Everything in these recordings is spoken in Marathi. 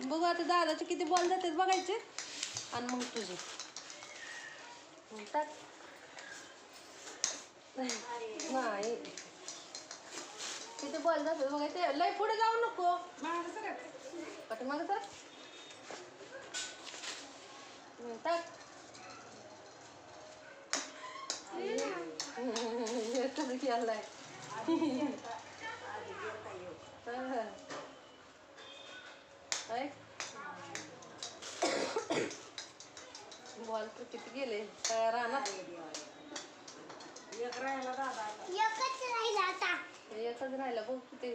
बघू आता दादाचे किती बॉल जातात बघायचे आणि मग तुझे टाक. नाही किती बॉल जातात बघायचे. लय पुढे जाऊ नको. पाठीमागं सर. टाक. एकच गेलाय. बॉल तर किती गेले रानात. एकच राहिला बघ किती.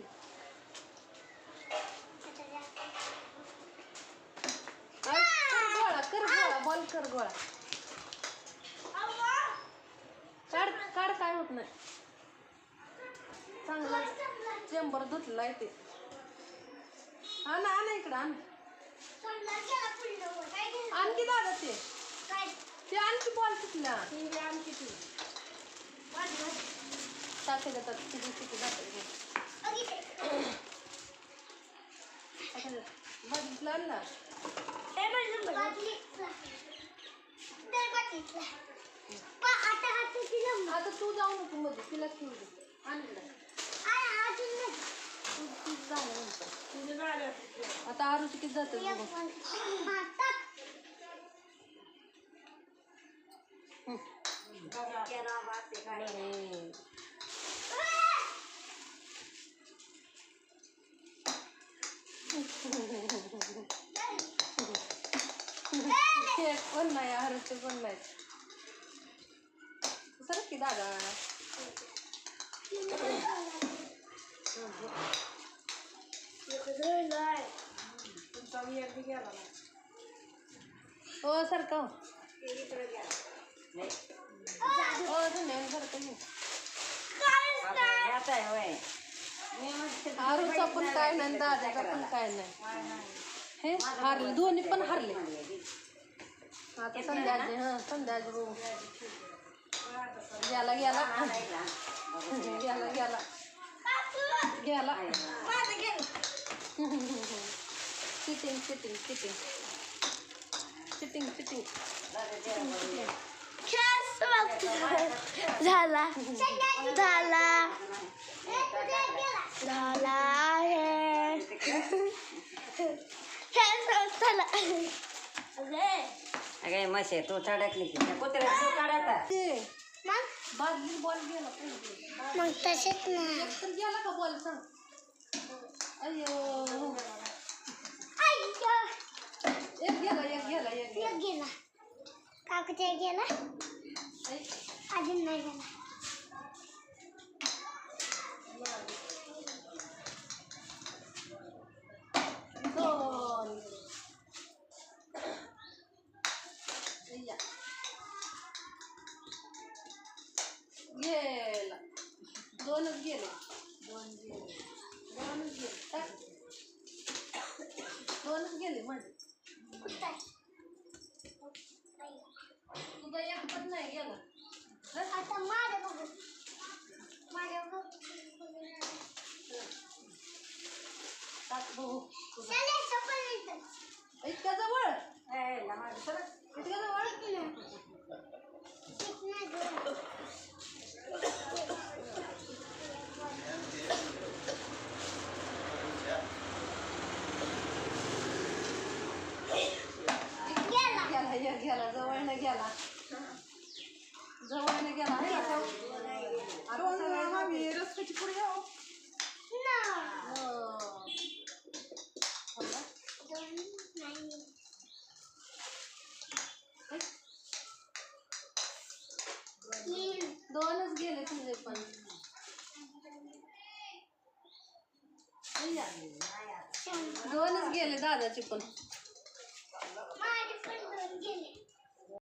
कर गोळा बॉल कर गोळा. काढ काढ काय होत नाही. चांगला चेंबर धुतलाय ते. आणा इकडं आण. आणखी दादा ते आणखी बॉल सुटला. टाके देतात किती किती जातात. बघितलं आणला. आता तू जाऊ नको मध्ये तिला खेळू दे. आणलं आता आरूची किती जाते पण नाही आरूचे पण नाही. सर की दादा हो सर का हो धन्यवाद सर आरूचा पण काय नाही दादाचा पण काय नाही. हे हारले दोन्ही पण हारले. आता संध्याचे संध्याचे बघू. गेला गेला गेला गेला गेला. Cheating cheating cheating cheating cheating झाला झाला झाला आहे. अगे मशे तू चढकली की कुत्र्या तू काढायचा. बादली बॉल गेला मग तसेच ना गेला का बॉल सांग. अय्यो एक गेला एक गेला एक गेला. काकूच्या गेला अजून नाही गेला. दोन गेला. दोनच गेले. दोनच गेले. दोनच गेले म्हणजे तुझा एक पण नाही गेला. आता माझ्या बघू माझ्या इतक्या जवळ इतक्या जवळ गेला जवळनं गेला जवळनं गेला. रस्त्याची पुढे जाऊ दोनच गेले तुझे पण. दोनच गेले दादाचे पण.